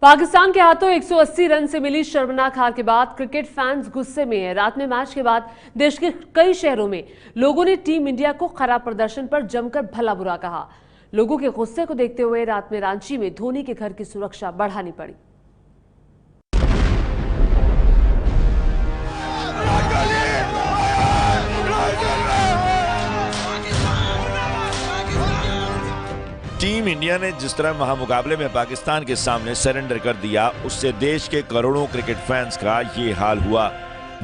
पाकिस्तान के हाथों 180 रन से मिली शर्मनाक हार के बाद क्रिकेट फैंस गुस्से में हैं। रात में मैच के बाद देश के कई शहरों में लोगों ने टीम इंडिया को खराब प्रदर्शन पर जमकर भला बुरा कहा। लोगों के गुस्से को देखते हुए रात में रांची में धोनी के घर की सुरक्षा बढ़ानी पड़ी। टीम इंडिया ने जिस तरह महामुकाबले में पाकिस्तान के सामने सरेंडर कर दिया, उससे देश के करोड़ों क्रिकेट फैंस का ये हाल हुआ।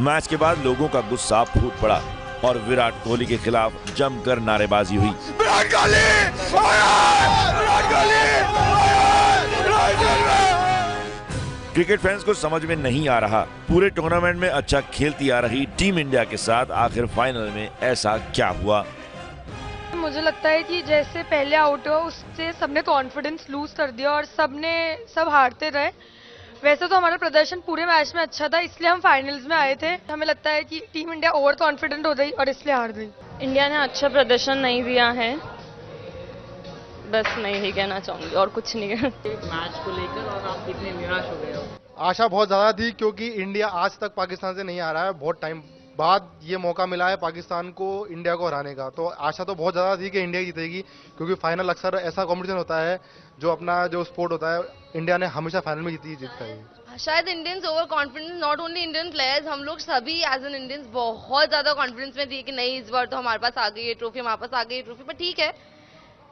मैच के बाद लोगों का गुस्सा फूट पड़ा और विराट कोहली के खिलाफ जमकर नारेबाजी हुई। क्रिकेट फैंस को समझ में नहीं आ रहा, पूरे टूर्नामेंट में अच्छा खेलती आ रही टीम इंडिया के साथ आखिर फाइनल में ऐसा क्या हुआ। मुझे लगता है कि जैसे पहले आउट हुआ उससे सबने कॉन्फिडेंस लूज कर दिया और सब हारते रहे। वैसे तो हमारा प्रदर्शन पूरे मैच में अच्छा था, इसलिए हम फाइनल्स में आए थे। हमें लगता है कि टीम इंडिया ओवर कॉन्फिडेंट हो गई और इसलिए हार गई। इंडिया ने अच्छा प्रदर्शन नहीं दिया है, बस मैं यही कहना चाहूंगी और कुछ नहीं है। मैच को लेकर और आप कितने निराश हो गए हो? आशा बहुत ज्यादा थी क्योंकि इंडिया आज तक पाकिस्तान से नहीं आ रहा है। बहुत टाइम बाद ये मौका मिला है पाकिस्तान को इंडिया को हराने का, तो आशा तो बहुत ज़्यादा थी कि इंडिया जीतेगी, क्योंकि फाइनल अक्सर ऐसा कंपटीशन होता है जो अपना जो स्पोर्ट होता है, इंडिया ने हमेशा फाइनल में जीतता है। शायद Indians over confidence, not only Indian players, हम लोग सभी एज एन इंडियंस बहुत ज़्यादा कॉन्फिडेंस में थी कि नहीं इस बार तो हमारे पास आ गई ये ट्रॉफी, हमारे पास आ गई ये ट्रॉफी। पर ठीक है,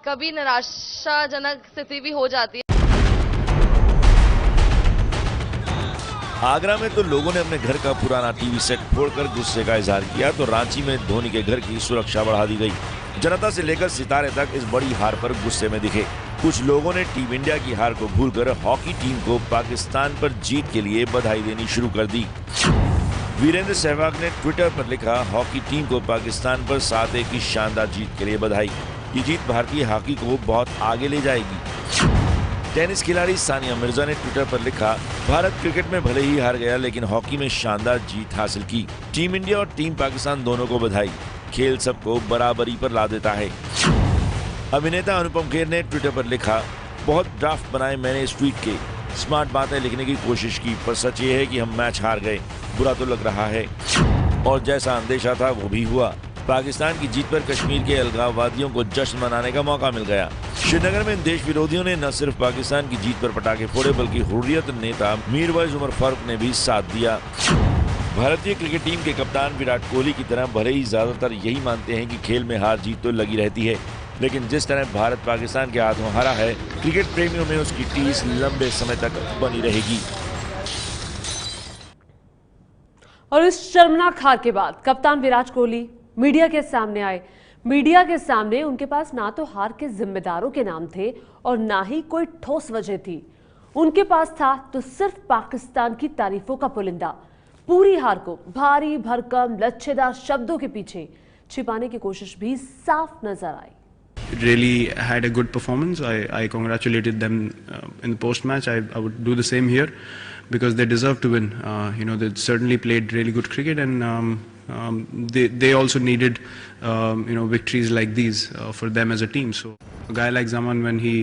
कभी निराशाजनक स्थिति भी हो जाती है। आगरा में तो लोगों ने अपने घर का पुराना टीवी सेट फोड़कर गुस्से का इजहार किया, तो रांची में धोनी के घर की सुरक्षा बढ़ा दी गई। जनता से लेकर सितारे तक इस बड़ी हार पर गुस्से में दिखे। कुछ लोगों ने टीम इंडिया की हार को भूलकर हॉकी टीम को पाकिस्तान पर जीत के लिए बधाई देनी शुरू कर दी। वीरेंद्र सहवाग ने ट्विटर पर लिखा, हॉकी टीम को पाकिस्तान पर 7-1 की शानदार जीत के लिए बधाई। ये जीत भारतीय हॉकी को बहुत आगे ले जाएगी। टेनिस खिलाड़ी सानिया मिर्जा ने ट्विटर पर लिखा, भारत क्रिकेट में भले ही हार गया लेकिन हॉकी में शानदार जीत हासिल की। टीम इंडिया और टीम पाकिस्तान दोनों को बधाई। खेल सबको बराबरी पर ला देता है। अभिनेता अनुपम खेर ने ट्विटर पर लिखा, बहुत ड्राफ्ट बनाए मैंने इस ट्वीट के, स्मार्ट बातें लिखने की कोशिश की, पर सच ये है कि हम मैच हार गए। बुरा तो लग रहा है और जैसा अंदेशा था वो भी हुआ। पाकिस्तान की जीत पर कश्मीर के अलगाववादियों को जश्न मनाने का मौका मिल गया। श्रीनगर में देश विरोधियों ने न सिर्फ पाकिस्तान की जीत पर पटाखे फोड़े बल्कि हुर्रियत नेता मीरवाइज उमर फारूक ने भी साथ दिया। भारतीय क्रिकेट टीम के कप्तान विराट कोहली की तरह भले ही ज्यादातर यही मानते हैं कि खेल में हार जीत तो लगी रहती है, लेकिन जिस तरह भारत पाकिस्तान के हाथों हारा है, क्रिकेट प्रेमियों में उसकी टीस लंबे समय तक बनी रहेगी। और इस शर्मनाक हार के बाद कप्तान विराट कोहली मीडिया के सामने आए। मीडिया के सामने उनके पास ना तो हार के जिम्मेदारों के नाम थे और ना ही कोई ठोस वजह थी। उनके पास था तो सिर्फ पाकिस्तान की तारीफों का पुलिंदा। पूरी हार को भारी भरकम लच्छेदार शब्दों के पीछे छिपाने की कोशिश भी साफ नजर आई। Really had a good performance. I congratulated them in the post match. I would do the same here because they deserve to win. They certainly played really good cricket, and they also needed victories like these for them as a team. So a guy like Zaman, when he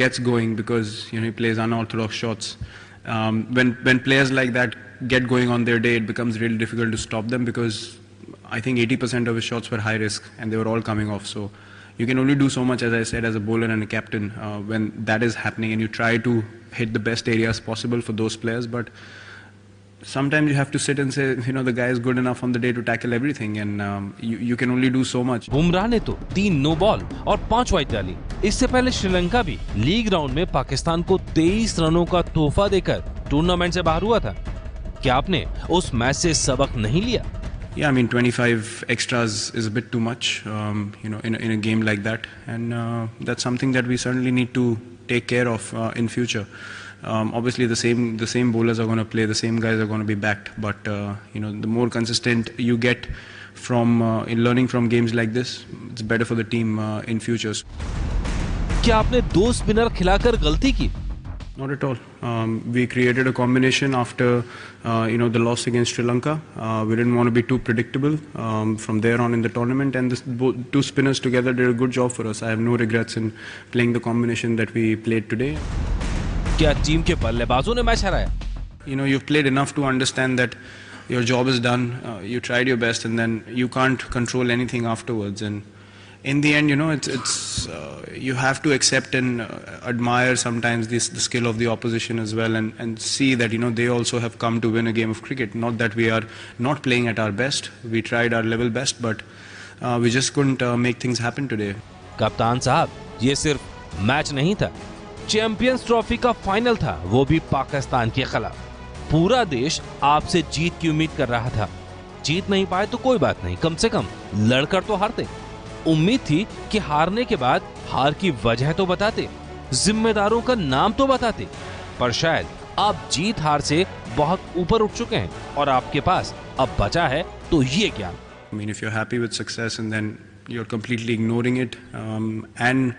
gets going, because he plays unorthodox shots, when players like that get going on their day, it becomes really difficult to stop them, because I think 80% of his shots were high risk and they were all coming off. So you can only do so much, as I said, as a bowler and a captain when that is happening, and you try to hit the best areas possible for those players. But sometimes you have to sit and say, the guy is good enough on the day to tackle everything, and you can only do so much. Bumrah ने तो 3 no ball और 5 wide डाली। इससे पहले श्रीलंका भी league round में पाकिस्तान को 23 रनों का तोहफा देकर टूर्नामेंट से बाहर हुआ था। क्या आपने उस मैच से सबक नहीं लिया? Yeah, I mean 25 extras is a bit too much, in a game like that, and that's something that we certainly need to take care of in future. Obviously, the same bowlers are going to play, the same guys are going to be backed, but the more consistent you get from in learning from games like this, it's better for the team in future. क्या आपने 2 spinner खिलाकर गलती की? Not at all. We created a combination after the loss against Sri Lanka. We didn't want to be too predictable from there on in the tournament, and the 2 spinners together did a good job for us. I have no regrets in playing the combination that we played today. क्या team के बल्लेबाजों ने match हराया? You know, you've played enough to understand that your job is done. You tried your best, and then you can't control anything afterwards. And in the end, you know, you have to accept and admire sometimes the skill of the opposition as well, and see that, you know, they also have come to win a game of cricket. Not that we are not playing at our best. We tried our level best, but we just couldn't make things happen today. कप्तान साहब, ये सिर्फ match नहीं था, champions trophy का final था, वो भी पाकिस्तान के खिलाफ। पूरा देश आपसे जीत की उम्मीद कर रहा था। जीत नहीं पाए तो कोई बात नहीं, कम से कम लड़कर तो हारते। उम्मीद थी कि हारने के बाद हार की वजह तो बताते, जिम्मेदारों का नाम तो बताते, पर शायद आप जीत हार से बहुत ऊपर उठ चुके हैं और आपके पास अब बचा है तो ये ज्ञान। I mean, if you're happy with success and then you're completely ignoring it, and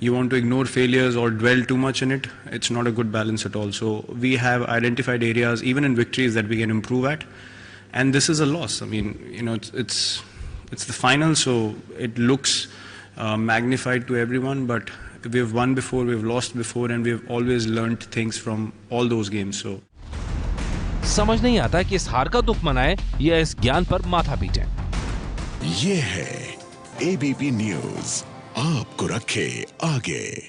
you want to ignore failures or dwell too much in it, it's not a good balance at all. So we have identified areas, even in victories, that we can improve at, and this is a loss. I mean, you know, it's the final, so it looks magnified to everyone, but we've won before, we've lost before, and we've always learned things from all those games. So समझ नहीं आता कि इस हार का दुख मनाए या इस ज्ञान पर माथा पीटे। ये है एबीपी न्यूज़, आपको रखे आगे।